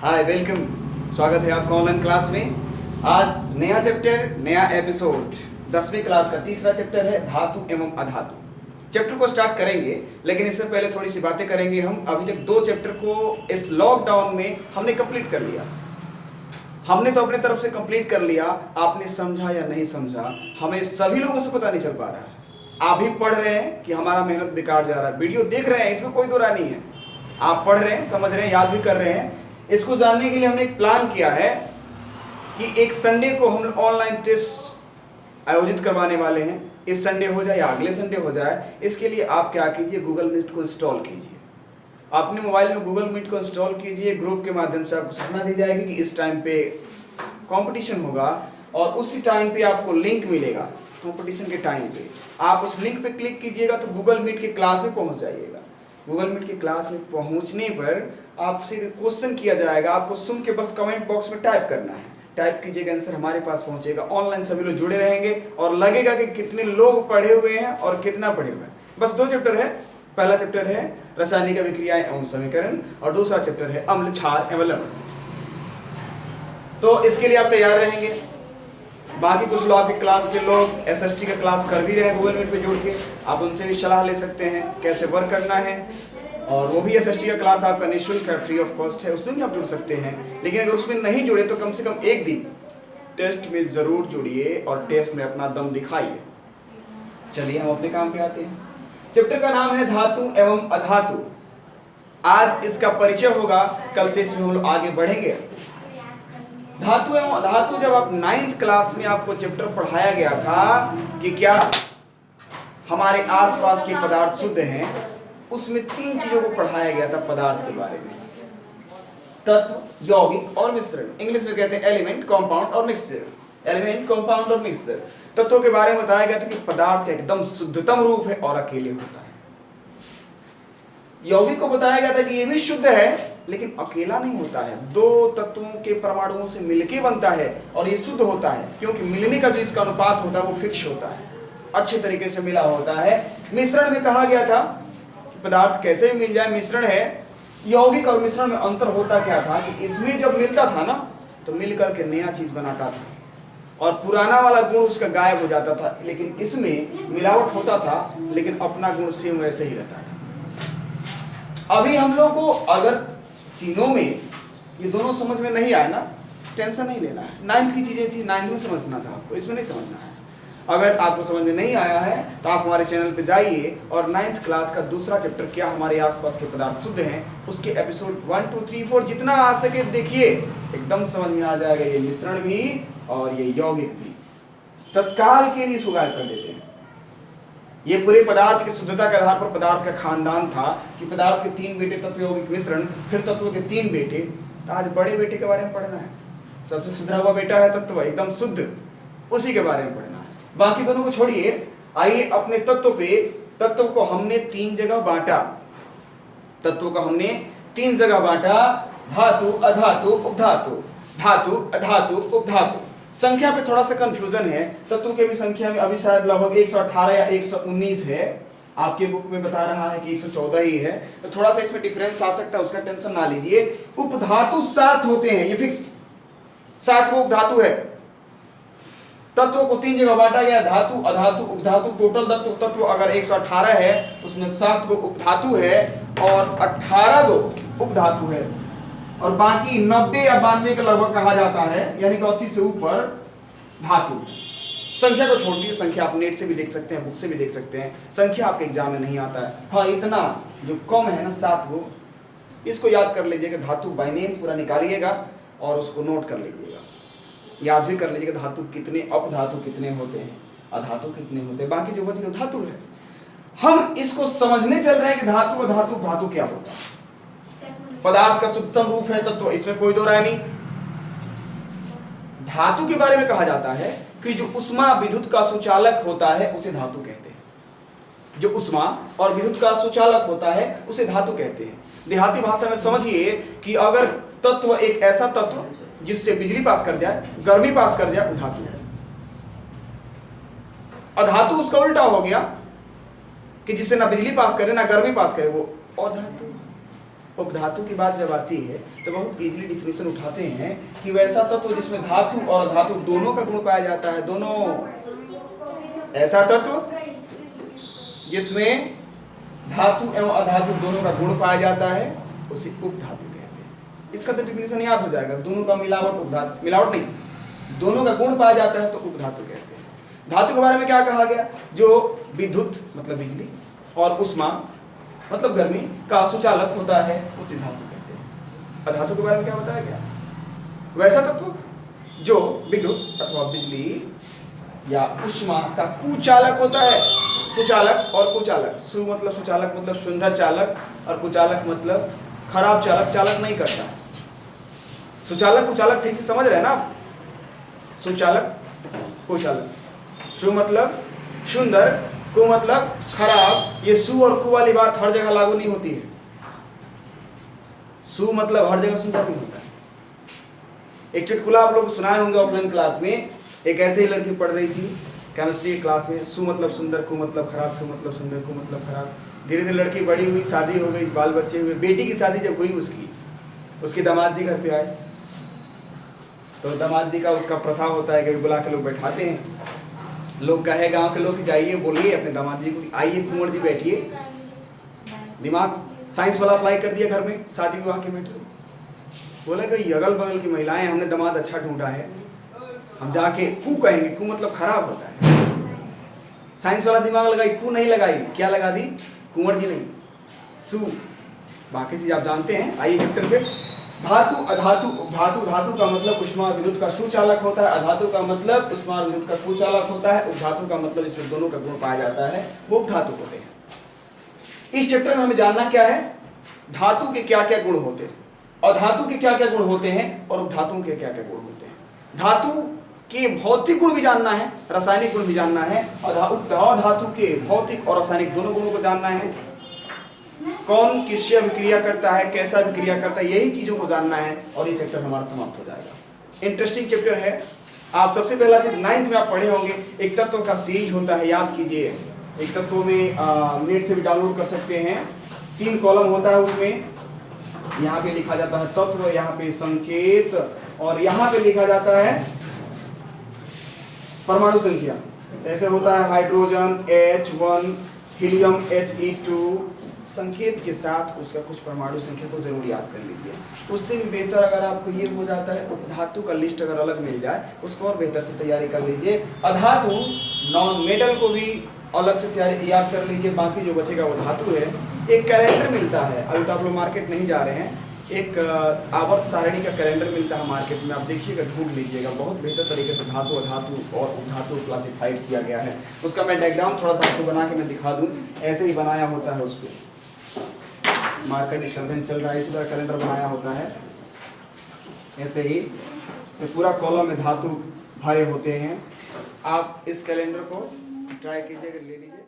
Hi welcome, स्वागत है आपका ऑनलाइन क्लास में। आज नया चैप्टर, नया एपिसोड, 10वीं क्लास का तीसरा चैप्टर है धातु एवं अधातु। चैप्टर को स्टार्ट करेंगे, लेकिन इससे पहले थोड़ी सी बातें करेंगे। हम अभी तक 2 चैप्टर को इस लॉकडाउन में हमने कंप्लीट कर लिया। हमने तो अपने तरफ से कंप्लीट कर लिया, आपने समझा या नहीं समझा हमें सभी लोगों से पता नहीं चल पा रहा है। आप भी पढ़ रहे हैं कि हमारा मेहनत बेकार जा रहा है, वीडियो देख रहे हैं, इसमें कोई दो राय नहीं है। आप पढ़ रहे हैं, समझ रहे हैं, याद भी कर रहे हैं। इसको जानने के लिए हमने एक प्लान किया है कि एक संडे को हम ऑनलाइन टेस्ट आयोजित करवाने वाले हैं। इस संडे हो जाए या अगले संडे हो जाए, इसके लिए आप क्या कीजिए, गूगल मीट को इंस्टॉल कीजिए। अपने मोबाइल में गूगल मीट को इंस्टॉल कीजिए। ग्रुप के माध्यम से आपको सूचना दी जाएगी कि इस टाइम पे कंपटीशन होगा और उसी टाइम पे आपको लिंक मिलेगा। कंपटीशन के टाइम पे आप उस लिंक पे क्लिक कीजिएगा तो गूगल मीट के क्लास में पहुंच जाइएगा। गूगल मीट के क्लास में पहुंचने पर आपसे क्वेश्चन किया जाएगा, आपको सुन के बस कमेंट बॉक्स में टाइप करना है। टाइप कीजिएगा, आंसर हमारे पास पहुंचेगा। ऑनलाइन सभी लोग जुड़े रहेंगे और लगेगा कि कितने लोग पढ़े हुए हैं और कितना पढ़े हुए हैं। बस 2 चैप्टर है। पहला चैप्टर है रासायनिक अभिक्रियाएं एवं समीकरण और दूसरा चैप्टर है अम्ल, क्षार एवं लवण। तो इसके लिए आप तैयार रहेंगे। बाकी कुछ लोग आपकी क्लास के लोग एसएसटी का क्लास कर भी रहे हैं गूगल मीट पे जुड़ के, आप उनसे भी सलाह ले सकते हैं कैसे वर्क करना है। और वो भी एसएसटी का क्लास आपका निःशुल्क है, फ्री ऑफ कॉस्ट है, उसमें भी आप जुड़ सकते हैं। लेकिन अगर उसमें नहीं जुड़े तो कम से कम एक दिन टेस्ट में जरूर जुड़िए और टेस्ट में अपना दम दिखाइए। चलिए हम अपने काम पे आते हैं। चैप्टर का नाम है धातु एवं अधातु। आज इसका परिचय होगा, कल से इसमें हम लोग आगे बढ़ेंगे। धातु एवं अधातु जब आप 9th क्लास में आपको चैप्टर पढ़ाया गया था कि क्या हमारे आसपास के पदार्थ शुद्ध हैं, उसमें 3 चीजों को पढ़ाया गया था पदार्थ के बारे में। तत्व, यौगिक और मिश्रण। इंग्लिश में कहते हैं एलिमेंट, कंपाउंड और मिक्सचर। एलिमेंट, कंपाउंड और मिक्सचर। तत्वों के बारे में बताया गया था कि पदार्थ का एकदम शुद्धतम रूप है और अकेले होता है। यौगिक को बताया गया था कि ये भी शुद्ध है लेकिन अकेला नहीं होता है, 2 तत्वों के परमाणुओं से मिलके बनता है और ये शुद्ध होता है, क्योंकि मिलने का जो इसका अनुपात होता है वो फिक्स होता है, अच्छे तरीके से मिला होता है। मिश्रण में कहा गया था कि पदार्थ कैसे मिल जाए, मिश्रण है। यौगिक और मिश्रण में अंतर होता क्या था कि इसमें जब मिलता था ना तो मिल करके नया चीज बनाता था और पुराना वाला गुण उसका गायब हो जाता था। लेकिन इसमें मिलावट होता था लेकिन अपना गुण सेम वैसे ही रहता था। अभी हम लोग को अगर तीनों में ये दोनों समझ में नहीं आया ना, टेंशन नहीं लेना है। 9th की चीजें थी, 9th में समझना था आपको, इसमें नहीं समझना है। अगर आपको समझ में नहीं आया है तो आप हमारे चैनल पे जाइए और 9th क्लास का दूसरा चैप्टर क्या हमारे आसपास के पदार्थ शुद्ध हैं, उसके एपिसोड 1, 2, 3, 4 जितना आ सके देखिए, एकदम समझ में आ जाएगा। ये मिश्रण भी और ये यौगिक भी तत्काल के लिए इसको गायब कर देते हैं। ये पूरे पदार्थ की शुद्धता के आधार पर पदार्थ का खानदान था कि पदार्थ के 3 बेटे, तत्व, यौगिक, मिश्रण, फिर तत्वों के 3 बेटे। तो आज बड़े बेटे के बारे में पढ़ना है। सबसे सुधरा हुआ बेटा है तत्व, एकदम शुद्ध, उसी के बारे में पढ़ना है। बाकी दोनों को छोड़िए, आइए अपने तत्व पे। तत्व को हमने 3 जगह बांटा। तत्व को हमने 3 जगह बांटा, धातु, अधातु, उपधातु। धातु, अधातु, उपधातु। संख्या पे थोड़ा सा कंफ्यूजन है। तत्वों के भी संख्या में अभी शायद लगभग 118 या 119 है। आपके बुक में बता रहा है कि 114 ही है, तो थोड़ा सा इसमें डिफरेंस आ सकता है, उसका टेंशन ना लीजिए। उपधातु 7 होते हैं, ये फिक्स 7 वो उपधातु है। तत्वों को 3 जगह बांटा गया, धातु, अधातु, उपधातु। टोटल तत्व अगर 118 है उसमें 7 को उपधातु है और 18 को उपधातु है और बाकी 90 या 92 के लगभग कहा जाता है, यानी कि 80 से ऊपर धातु। संख्या को छोड़ दीजिए, संख्या आप नेट से भी देख सकते हैं, बुक से भी देख सकते हैं। संख्या आपके एग्जाम में नहीं आता है। हाँ, इतना जो कम है ना 7 को, इसको याद कर लीजिएगा। धातु बाय नेम पूरा निकालिएगा और उसको नोट कर लीजिएगा, याद भी कर लीजिएगा। धातु कितने, अपधातु कितने होते हैं, अधातु कितने होते हैं, बाकी जो बच गए धातु है। हम इसको समझने चल रहे हैं कि धातु, अधातु, धातु क्या होता है। पदार्थ का शुद्धतम रूप है तत्व, इसमें कोई दो राय नहीं। धातु के बारे में कहा जाता है कि जो उष्मा विद्युत का सुचालक होता है उसे धातु कहते हैं। जो उष्मा और विद्युत का सुचालक होता है उसे धातु कहते हैं। देहाती भाषा में समझिए कि अगर तत्व एक ऐसा तत्व जिससे बिजली पास कर जाए, गर्मी पास कर जाए, वो धातु है। अधातु उसका उल्टा हो गया कि जिससे ना बिजली पास करे ना गर्मी पास करे, वो अधातु। उपधातु की बात जब आती है तो बहुत इजीली डिफिनेशन उठाते हैं कि वैसा तत्व जिसमें धातु और धातु दोनों का गुण पाया जाता है, दोनों, ऐसा तत्व जिसमें धातु एवं अधातु दोनों का गुण पाया जाता है उसे उपधातु कहते हैं। इसका तो डिफिनेशन याद हो जाएगा, दोनों का मिलावट उपधातु, मिलावट नहीं, दोनों का गुण पाया जाता है तो उपधातु कहते हैं। धातु के बारे में क्या कहा गया? जो विद्युत मतलब बिजली और उष्मा मतलब गर्मी का सुचालक होता है उसे धातु कहते हैं। अधातु के बारे में क्या बताया गया? वैसा तत्व जो विद्युत अथवा बिजली या उष्मा का कुचालक होता है। सुचालक और कुचालक, सु मतलब सुचालक मतलब सुंदर चालक और कुचालक मतलब खराब चालक, चालक नहीं करता। सुचालक कुचालक ठीक से समझ रहे हैं ना आप? सुचालक कुचालक, सु मतलब सुंदर, कु मतलब खराब। ये सु और कु वाली बात हर जगह लागू नहीं होती है। सु मतलब हर जगह सुंदर नहीं होता है। एक चुटकुला आप लोग सुनाए होंगे ऑफलाइन क्लास में। एक ऐसे ही लड़की पढ़ रही थी केमिस्ट्री क्लास में, सु मतलब सुंदर, कु मतलब खराब, सु मतलब सुंदर, कु मतलब खराब। धीरे धीरे लड़की बड़ी हुई, शादी हो गई, बाल बच्चे हुए। बेटी की शादी जब हुई उसकी दामाद जी घर पे आए तो दामाद जी का उसका प्रथा होता है कि बुला के लोग बैठाते हैं। लोग कहे गांव के लोग जाइए बोलिए अपने दामाद जी को, आइए कुंवर जी बैठिए। दिमाग साइंस वाला अप्लाई कर दिया घर में शादी विवाह के मैटर। बोला कि अगल बगल की महिलाएं, हमने दामाद अच्छा ढूंढा है, हम जाके कु कहेंगे। कु मतलब खराब होता है। साइंस वाला दिमाग लगाई, कु नहीं लगाई, क्या लगा दी? कुंवर जी नहीं, सु। बाकी चीज आप जानते हैं। आइए चैप्टर पे। धातु अधातु उपधातु। धातु का मतलब उष्मा और विद्युत का सुचालक होता है, अधातु का मतलब उष्मा और विद्युत का कुचालक होता है, उपधातु का मतलब इसमें दोनों का गुण पाया जाता है, वो उपधातु होते हैं। इस चैप्टर में हमें जानना क्या है? धातु के क्या क्या गुण होते हैं, अधातु के क्या क्या गुण होते हैं और उपधातुओं के क्या क्या गुण होते हैं। धातु के भौतिक गुण भी जानना है, रासायनिक गुण भी जानना है। अधातु के भौतिक और रासायनिक दोनों गुणों को जानना है। कौन किससे अभिक्रिया करता है, कैसा अभिक्रिया करता है, यही चीजों को जानना है और ये चैप्टर हमारा समाप्त हो जाएगा। इंटरेस्टिंग चैप्टर है। आप सबसे पहला चीज 9th में आप पढ़े होंगे, एक तत्व का सीरीज होता है, याद कीजिए। एक तत्व में नेट से भी डाउनलोड कर सकते हैं। 3 कॉलम होता है उसमें। यहाँ पे लिखा जाता है तत्व, यहाँ पे संकेत और यहाँ पे लिखा जाता है परमाणु संख्या। ऐसे होता है हाइड्रोजन H1, हीलियम He2। संकेत के साथ उसका कुछ परमाणु संख्या को जरूर याद कर लीजिए। उससे भी बेहतर अगर आपको ये हो जाता है उपधातु का लिस्ट अगर अलग मिल जाए, उसको और बेहतर से तैयारी कर लीजिए। अधातु नॉन मेटल को भी अलग से तैयारी याद कर लीजिए। बाकी जो बचेगा वो धातु है। एक कैलेंडर मिलता है, अभी तो आप लोग मार्केट नहीं जा रहे हैं, एक आवर्त सारणी का कैलेंडर मिलता है मार्केट में, आप देखिएगा, ढूंढ लीजिएगा। बहुत बेहतर तरीके से धातु अधातु और उपधातु क्लासिफाइड किया गया है। उसका मैं डायग्राम थोड़ा सा आपको बना के मैं दिखा दूं। ऐसे ही बनाया होता है, उसको मार्केट डिस्टर्बेंस चल रहा है, इसी तरह कैलेंडर बनाया होता है। ऐसे ही से पूरा कॉलम में धातु भरे होते हैं। आप इस कैलेंडर को ट्राई कीजिएगा, ले लीजिए।